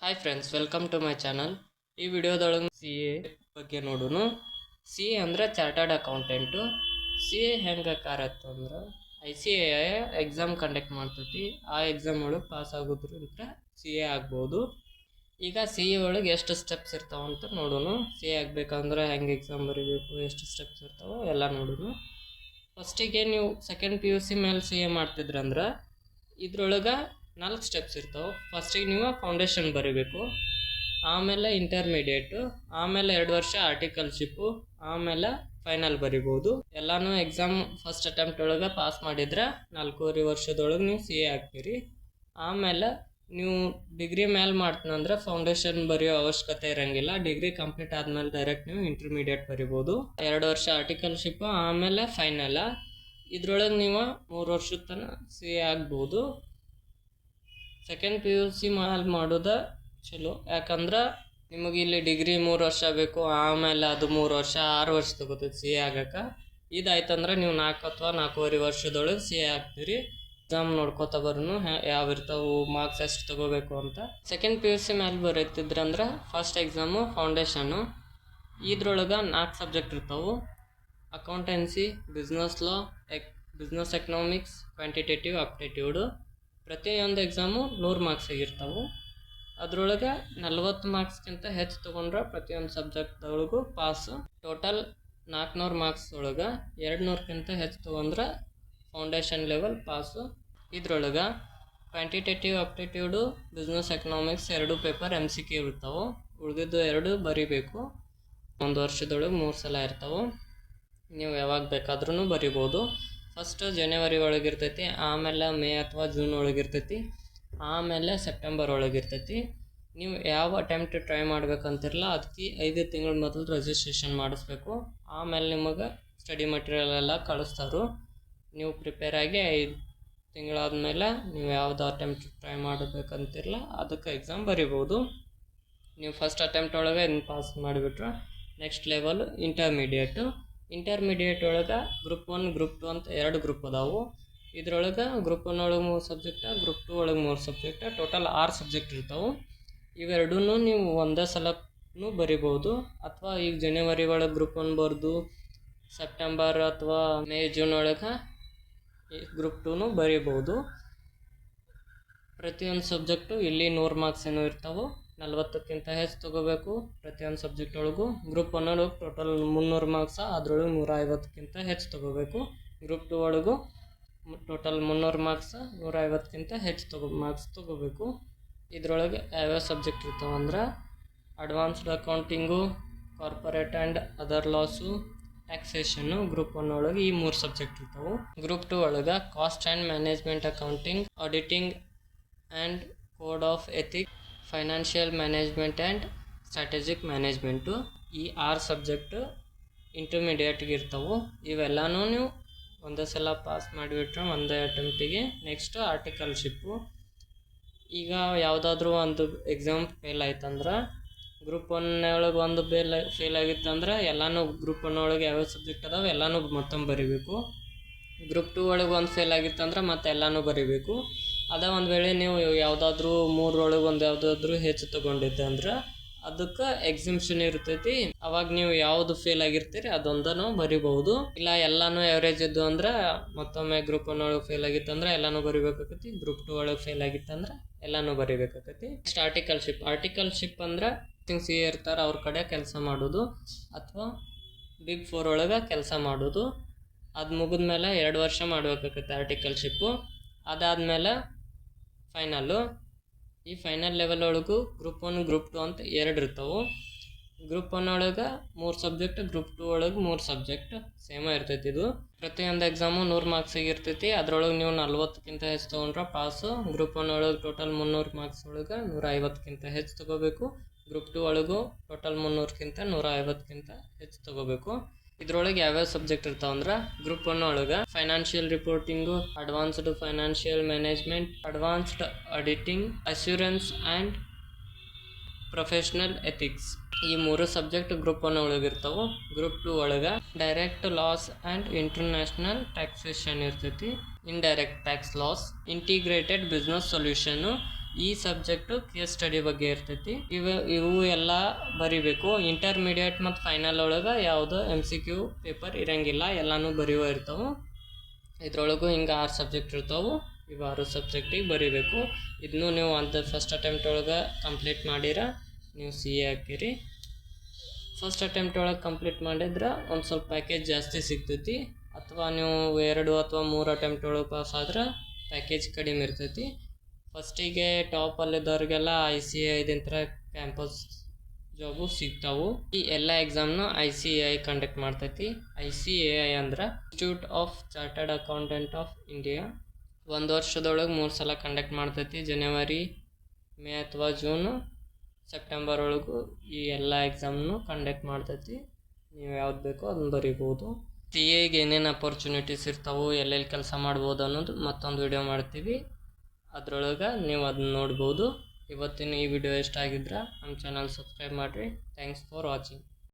Hi friends, welcome to my channel. ಈ ವಿಡಿಯೋದೊಳಗೆ C A ಬಗ್ಗೆ ನೋಡೋಣ. ಸಿ ಎ ಅಂದರೆ ಚಾರ್ಟರ್ಡ್ ಅಕೌಂಟೆಂಟು. ಸಿ ಎ ಹೆಂಗೆ ಆಕಾರತ್ತು ಅಂದ್ರೆ ICAI ಎಕ್ಸಾಮ್ ಕಂಡಕ್ಟ್ ಮಾಡ್ತೈತಿ. ಆ ಎಕ್ಸಾಮ್ ಒಳಗೆ ಪಾಸ್ ಆಗೋದ್ರಿಂದ ಸಿ ಎ ಆಗ್ಬೋದು. ಈಗ ಸಿ ಎ ಒಳಗೆ ಎಷ್ಟು ಸ್ಟೆಪ್ಸ್ ಇರ್ತಾವೆ ಅಂತ ನೋಡೋಣ. ಸಿ ಎ ಆಗಬೇಕಂದ್ರೆ ಹೆಂಗೆ ಎಕ್ಸಾಮ್ ಬರೀಬೇಕು, ಎಷ್ಟು ಸ್ಟೆಪ್ಸ್ ಇರ್ತಾವೆ ಎಲ್ಲ ನೋಡೋಣ. ಫಸ್ಟಿಗೆ ನೀವು ಸೆಕೆಂಡ್ PUC ಮೇಲೆ ಸಿ ಎ ಮಾಡ್ತಿದ್ರಂದ್ರೆ ಇದ್ರೊಳಗೆ 4 ಸ್ಟೆಪ್ಸ್ ಇರ್ತಾವೆ. ಫಸ್ಟಿಗೆ ನೀವು ಫೌಂಡೇಶನ್ ಬರೀಬೇಕು, ಆಮೇಲೆ ಇಂಟರ್ಮೀಡಿಯೇಟು, ಆಮೇಲೆ 2 ವರ್ಷ ಆರ್ಟಿಕಲ್ಶಿಪ್ಪು, ಆಮೇಲೆ ಫೈನಲ್ ಬರಿಬೋದು. ಎಲ್ಲನೂ ಎಕ್ಸಾಮ್ ಫಸ್ಟ್ ಅಟೆಂಪ್ಟ್ ಒಳಗೆ ಪಾಸ್ ಮಾಡಿದ್ರೆ 4.5 ವರ್ಷದೊಳಗೆ ನೀವು ಸಿ ಎ ಆಗ್ತೀರಿ. ಆಮೇಲೆ ನೀವು ಡಿಗ್ರಿ ಮೇಲೆ ಮಾಡ್ತೀನಂದ್ರೆ ಫೌಂಡೇಶನ್ ಬರೆಯೋ ಅವಶ್ಯಕತೆ ಇರೋಂಗಿಲ್ಲ. ಡಿಗ್ರಿ ಕಂಪ್ಲೀಟ್ ಆದಮೇಲೆ ಡೈರೆಕ್ಟ್ ನೀವು ಇಂಟರ್ಮೀಡಿಯೇಟ್ ಬರಿಬೋದು. 2 ವರ್ಷ ಆರ್ಟಿಕಲ್ಶಿಪ್ಪು, ಆಮೇಲೆ ಫೈನಲ. ಇದ್ರೊಳಗೆ ನೀವು 3 ವರ್ಷದ ತನಕ ಸಿ ಎ ಆಗ್ಬೋದು. ಸೆಕೆಂಡ್ PUC ಮೇಲೆ ಮಾಡೋದು ಚಲೋ, ಯಾಕಂದ್ರೆ ನಿಮಗೆ ಇಲ್ಲಿ ಡಿಗ್ರಿ 3 ವರ್ಷ ಬೇಕು, ಆಮೇಲೆ ಅದು 3 ವರ್ಷ 6 ವರ್ಷ ತಗೋತೈತಿ ಸಿ ಎ ಆಗಕ್ಕೆ. ಇದಾಯ್ತಂದ್ರೆ ನೀವು 4 ಅಥವಾ 4.5 ವರ್ಷದೊಳಗೆ ಸಿ ಎ ಆಗ್ತೀರಿ. ಎಕ್ಸಾಮ್ ನೋಡ್ಕೋತಾ ಬರೋನು ಯಾವ ಇರ್ತಾವೆ, ಮಾರ್ಕ್ಸ್ ಎಷ್ಟು ತಗೋಬೇಕು ಅಂತ. ಸೆಕೆಂಡ್ PUC ಮೇಲೆ ಬರೀತಿದ್ರಂದ್ರೆ ಫಸ್ಟ್ ಎಕ್ಸಾಮು ಫೌಂಡೇಶನ್ನು. ಇದ್ರೊಳಗೆ 4 ಸಬ್ಜೆಕ್ಟ್ ಇರ್ತಾವೆ: ಅಕೌಂಟೆನ್ಸಿ, ಬಿಸ್ನೆಸ್ ಲಾ, ಬಿಸ್ನೆಸ್ ಎಕನಾಮಿಕ್ಸ್, ಕ್ವಾಂಟಿಟೇಟಿವ್ ಆಪ್ಟಿಟ್ಯೂಡು. ಪ್ರತಿಯೊಂದು ಎಕ್ಸಾಮು 100 ಮಾರ್ಕ್ಸಿಗೆ ಇರ್ತಾವೆ. ಅದರೊಳಗೆ 40 ಮಾರ್ಕ್ಸ್ಗಿಂತ ಹೆಚ್ಚು ತೊಗೊಂಡ್ರೆ ಪ್ರತಿಯೊಂದು ಸಬ್ಜೆಕ್ಟ್ದೊಳಗೂ ಪಾಸು. ಟೋಟಲ್ 400 ಮಾರ್ಕ್ಸ್ ಒಳಗೆ 200ಕ್ಕಿಂತ ಹೆಚ್ಚು ತೊಗೊಂಡ್ರೆ ಫೌಂಡೇಶನ್ ಲೆವೆಲ್ ಪಾಸು. ಇದ್ರೊಳಗೆ quantitative aptitude, business economics 2 paper MCQ ಇರ್ತಾವೆ. ಉಳಿದಿದ್ದು 2 ಬರಿಬೇಕು. 1 ವರ್ಷದೊಳಗೆ 3 ಸಲ ಇರ್ತಾವೆ. ನೀವು ಯಾವಾಗ ಬೇಕಾದ್ರೂ ಬರಿಬೋದು. ಫಸ್ಟ್ ಜನವರಿ ಒಳಗಿರ್ತೈತಿ, ಆಮೇಲೆ ಮೇ ಅಥವಾ ಜೂನ್ ಒಳಗಿರ್ತೈತಿ, ಆಮೇಲೆ ಸೆಪ್ಟೆಂಬರ್ ಒಳಗಿರ್ತೈತಿ. ನೀವು ಯಾವ ಅಟೆಂಪ್ಟ್ ಟ್ರೈ ಮಾಡ್ಬೇಕಂತಿರಲ್ಲ ಅದಕ್ಕೆ 5 ತಿಂಗಳ ಮೊದಲು ರಿಜಿಸ್ಟ್ರೇಷನ್ ಮಾಡಿಸ್ಬೇಕು. ಆಮೇಲೆ ನಿಮಗೆ ಸ್ಟಡಿ ಮಟೀರಿಯಲ್ ಎಲ್ಲ ಕಳಿಸ್ತಾರೆ. ನೀವು ಪ್ರಿಪೇರ್ ಆಗಿ 5 ತಿಂಗಳಾದ್ಮೇಲೆ ನೀವು ಯಾವ್ದು ಅಟೆಂಪ್ಟ್ ಟ್ರೈ ಮಾಡಬೇಕಂತಿರಲ್ಲ ಅದಕ್ಕೆ ಎಕ್ಸಾಮ್ ಬರಿಬೋದು. ನೀವು ಫಸ್ಟ್ ಅಟೆಂಪ್ಟ್ ಒಳಗೆ ಇದನ್ನು ಪಾಸ್ ಮಾಡಿಬಿಟ್ರೆ ನೆಕ್ಸ್ಟ್ ಲೆವೆಲ್ ಇಂಟರ್ಮೀಡಿಯೇಟ್ ಒಳಗೆ ಗ್ರೂಪ್ 1 ಗ್ರೂಪ್ 2 ಅಂತ 2 ಗ್ರೂಪ್ ಅದಾವು. ಇದ್ರೊಳಗೆ ಗ್ರೂಪ್ 1 ಒಳಗೆ 3 ಸಬ್ಜೆಕ್ಟ, ಗ್ರೂಪ್ 2 ಒಳಗೆ 3 ಸಬ್ಜೆಕ್ಟ, ಟೋಟಲ್ 6 ಸಬ್ಜೆಕ್ಟ್ ಇರ್ತಾವೆ. ಇವೆರಡೂ ನೀವು ಒಂದೇ ಸಲನೂ ಬರಿಬೋದು, ಅಥವಾ ಈಗ ಜನವರಿ ಒಳಗೆ ಗ್ರೂಪ್ 1 ಬರೆದು ಸೆಪ್ಟೆಂಬರ್ ಅಥವಾ ಮೇ ಜೂನ್ ಒಳಗೆ ಗ್ರೂಪ್ 2ನೂ ಬರಿಬೋದು. ಪ್ರತಿಯೊಂದು ಸಬ್ಜೆಕ್ಟು ಇಲ್ಲಿ 100 ಮಾರ್ಕ್ಸ್ ಏನೋ ಇರ್ತಾವೆ. 40ಕ್ಕಿಂತ ಹೆಚ್ಚು ತೊಗೋಬೇಕು ಪ್ರತಿಯೊಂದು ಸಬ್ಜೆಕ್ಟ್ ಒಳಗೂ. ಗ್ರೂಪ್ 1 ಒಳಗೆ ಟೋಟಲ್ 300 ಮಾರ್ಕ್ಸ, ಅದರೊಳಗೆ 150ಕ್ಕಿಂತ ಹೆಚ್ಚು ತೊಗೋಬೇಕು. ಗ್ರೂಪ್ 2 ಒಳಗೂ ಟೋಟಲ್ 300 ಮಾರ್ಕ್ಸ, 150ಕ್ಕಿಂತ ಹೆಚ್ಚು ಮಾರ್ಕ್ಸ್ ತೊಗೋಬೇಕು. ಇದರೊಳಗೆ ಯಾವ್ಯಾವ ಸಬ್ಜೆಕ್ಟ್ ಇರ್ತಾವೆ ಅಂದ್ರೆ advanced accounting, corporate and other laws, taxation. Group 1 ಒಳಗೆ ಈ 3 ಸಬ್ಜೆಕ್ಟ್ ಇರ್ತಾವೆ. ಗ್ರೂಪ್ 2 ಒಳಗೆ cost and management accounting, auditing and code of ethics, financial management and strategic management. ಈ 6 ಸಬ್ಜೆಕ್ಟು ಇಂಟರ್ಮೀಡಿಯೇಟ್ಗೆ ಇರ್ತಾವೆ. ಇವೆಲ್ಲನೂ ನೀವು ಒಂದೇ ಸಲ ಪಾಸ್ ಮಾಡಿಬಿಟ್ರೆ ಒಂದೇ ಅಟೆಂಪ್ಟಿಗೆ. ನೆಕ್ಸ್ಟು ಆರ್ಟಿಕಲ್ಶಿಪ್ಪು. ಈಗ ಯಾವುದಾದ್ರೂ ಒಂದು ಎಕ್ಸಾಮ್ ಫೇಲ್ ಆಯ್ತಂದ್ರೆ ಗ್ರೂಪ್ 1 ಒಳಗೆ ಒಂದು ಫೇಲ್ ಆಗಿತ್ತಂದ್ರೆ ಎಲ್ಲನೂ ಗ್ರೂಪ್ 1 ಒಳಗೆ ಯಾವ್ಯಾವ ಸಬ್ಜೆಕ್ಟ್ ಅದಾವೆ ಎಲ್ಲನೂ ಮತ್ತೊಮ್ಮೆ ಬರೀಬೇಕು. ಗ್ರೂಪ್ 2 ಒಳಗೆ ಒಂದು ಫೇಲ್ ಆಗಿತ್ತಂದ್ರೆ ಮತ್ತೆ ಎಲ್ಲನೂ ಬರೀಬೇಕು. ಅದೇ ಒಂದು ವೇಳೆ ನೀವು ಯಾವುದಾದ್ರೂ 3 ಒಳಗೆ ಒಂದು ಯಾವುದಾದ್ರೂ ಹೆಚ್ಚು ತೊಗೊಂಡಿದ್ದೆ ಅಂದ್ರೆ ಅದಕ್ಕೆ ಎಕ್ಸಿಮ್ಷನ್ ಇರ್ತೈತಿ. ಅವಾಗ ನೀವು ಯಾವುದು ಫೇಲ್ ಆಗಿರ್ತೀರಿ ಅದೊಂದನ್ನು ಬರಿಬಹುದು. ಇಲ್ಲ ಎಲ್ಲನೂ ಎವರೇಜ್ ಇದ್ದು ಅಂದ್ರೆ ಮತ್ತೊಮ್ಮೆ ಗ್ರೂಪ್ 1 ಒಳಗೆ ಫೇಲ್ ಆಗಿತ್ತಂದ್ರೆ ಎಲ್ಲನೂ ಬರಿಬೇಕಾಗತಿ. ಗ್ರೂಪ್ 2 ಒಳಗೆ ಫೇಲ್ ಆಗಿತ್ತಂದ್ರೆ ಎಲ್ಲನೂ ಬರಿಬೇಕಾಗತಿ. ನೆಕ್ಸ್ಟ್ ಆರ್ಟಿಕಲ್ಶಿಪ್ ಅಂದ್ರೆ ಸಿ ಎ ಇರ್ತಾರೆ ಅವ್ರ ಕಡೆ ಕೆಲಸ ಮಾಡೋದು, ಅಥವಾ Big 4 ಒಳಗೆ ಕೆಲಸ ಮಾಡೋದು. ಅದು ಮುಗಿದ್ಮೇಲೆ 2 ವರ್ಷ ಮಾಡಬೇಕಾಗತ್ತೆ ಆರ್ಟಿಕಲ್ಶಿಪ್ಪು. ಅದಾದಮೇಲೆ ಫೈನಲ್ಲು. ಈ ಫೈನಲ್ ಲೆವೆಲ್ ಒಳಗೂ ಗ್ರೂಪ್ 1 ಗ್ರೂಪ್ 2 ಅಂತ 2 ಇರ್ತಾವೆ. ಗ್ರೂಪ್ 1 ಒಳಗೆ 3 ಸಬ್ಜೆಕ್ಟ್, ಗ್ರೂಪ್ 2 ಒಳಗೆ 3 ಸಬ್ಜೆಕ್ಟ್ ಸೇಮ ಇರ್ತೈತಿ. ಇದು ಪ್ರತಿಯೊಂದು ಎಕ್ಸಾಮು 100 ಮಾರ್ಕ್ಸಿಗೆ ಇರ್ತೈತಿ. ಅದರೊಳಗೆ ನೀವು 40ಕ್ಕಿಂತ ಹೆಚ್ಚು ತೊಗೊಂಡ್ರೆ ಪಾಸು. ಗ್ರೂಪ್ 1 ಒಳಗೆ ಟೋಟಲ್ 300 ಮಾರ್ಕ್ಸ್ ಒಳಗೆ 150ಕ್ಕಿಂತ ಹೆಚ್ಚು ತೊಗೋಬೇಕು. ಗ್ರೂಪ್ 2 ಒಳಗೂ ಟೋಟಲ್ 300ಕ್ಕಿಂತ 150ಕ್ಕಿಂತ ಹೆಚ್ಚು ತೊಗೋಬೇಕು. ಇದ್ರೊಳಗೆ ಯಾವ್ಯಾವ ಸಬ್ಜೆಕ್ಟ್ ಇರ್ತಾವಂದ್ರೆ ಗ್ರೂಪ್ 1 ಒಳಗೆ financial reporting, advanced financial management, advanced auditing, assurance and professional ethics. ಈ 3 ಸಬ್ಜೆಕ್ಟ್ ಗ್ರೂಪ್ 1 ಒಳಗೆ ಇರ್ತಾವೆ. ಗ್ರೂಪ್ 2 ಒಳಗೆ direct laws and international taxation ಇರ್ತೈತಿ. Indirect tax laws, integrated business solution, ಈ ಸಬ್ಜೆಕ್ಟು ಕೇಸ್ ಸ್ಟಡಿ ಬಗ್ಗೆ ಇರ್ತೈತಿ. ಇವು ಎಲ್ಲ ಬರಿಬೇಕು. ಇಂಟರ್ಮೀಡಿಯೇಟ್ ಮತ್ತು ಫೈನಲ್ ಒಳಗೆ ಯಾವುದೋ MCQ ಪೇಪರ್ ಇರಂಗಿಲ್ಲ, ಎಲ್ಲನೂ ಬರೆಯುವ ಇರ್ತಾವೆ. ಇದ್ರೊಳಗೂ ಹಿಂಗೆ 6 ಸಬ್ಜೆಕ್ಟ್ ಇರ್ತಾವೆ. ಇವು 6 ಸಬ್ಜೆಕ್ಟಿಗೆ ಬರೀಬೇಕು. ಇದನ್ನು ನೀವು ಫಸ್ಟ್ ಅಟೆಂಪ್ಟ್ ಒಳಗೆ ಕಂಪ್ಲೀಟ್ ಮಾಡಿರ ನೀವು CA ಹಾಕಿರಿ. ಫಸ್ಟ್ ಅಟೆಂಪ್ಟ್ ಒಳಗೆ ಕಂಪ್ಲೀಟ್ ಮಾಡಿದ್ರೆ ಒಂದು ಸ್ವಲ್ಪ ಪ್ಯಾಕೇಜ್ ಜಾಸ್ತಿ ಸಿಗ್ತೈತಿ. ಅಥವಾ ನೀವು 2 ಅಥವಾ 3 ಅಟೆಂಪ್ಟ್ ಒಳಗೆ ಪಾಸ್ ಆದ್ರೆ ಪ್ಯಾಕೇಜ್ ಕಡಿಮೆ ಇರ್ತೈತಿ. ಫಸ್ಟಿಗೆ ಟಾಪಲ್ಲಿದ್ದವ್ರಿಗೆಲ್ಲ ICAI ಕ್ಯಾಂಪಸ್ ಜಾಬು ಸಿಗ್ತಾವು. ಈ ಎಲ್ಲ ಎಕ್ಸಾಮ್ನು ICAI ಕಂಡಕ್ಟ್ ಮಾಡ್ತೈತಿ. ICAI ಅಂದ್ರೆ institute of chartered accountant of India. 1 ವರ್ಷದೊಳಗೆ 3 ಸಲ ಕಂಡಕ್ಟ್ ಮಾಡ್ತೈತಿ. ಜನವರಿ, ಮೇ ಅಥವಾ ಜೂನು, ಸೆಪ್ಟೆಂಬರ್ ಒಳಗೂ ಈ ಎಲ್ಲ ಎಕ್ಸಾಮ್ನು ಕಂಡಕ್ಟ್ ಮಾಡ್ತೈತಿ. ನೀವು ಯಾವ್ದು ಬೇಕೋ ಅದನ್ನು ಬರಿಬೋದು. CAಗೆ ಏನೇನು ಅಪರ್ಚುನಿಟೀಸ್ ಇರ್ತಾವೆ, ಎಲ್ಲೆಲ್ಲಿ ಕೆಲಸ ಮಾಡ್ಬೋದು ಅನ್ನೋದು ಮತ್ತೊಂದು ವಿಡಿಯೋ ಮಾಡ್ತೀವಿ. ಅದ್ರೊಳಗೆ ನೀವು ಅದನ್ನ ನೋಡ್ಬೋದು. ಇವತ್ತಿನ ಈ ವಿಡಿಯೋ ಇಷ್ಟ ಆಗಿದ್ರೆ ನಮ್ಮ ಚಾನಲ್ ಸಬ್ಸ್ಕ್ರೈಬ್ ಮಾಡಿರಿ. Thanks for watching.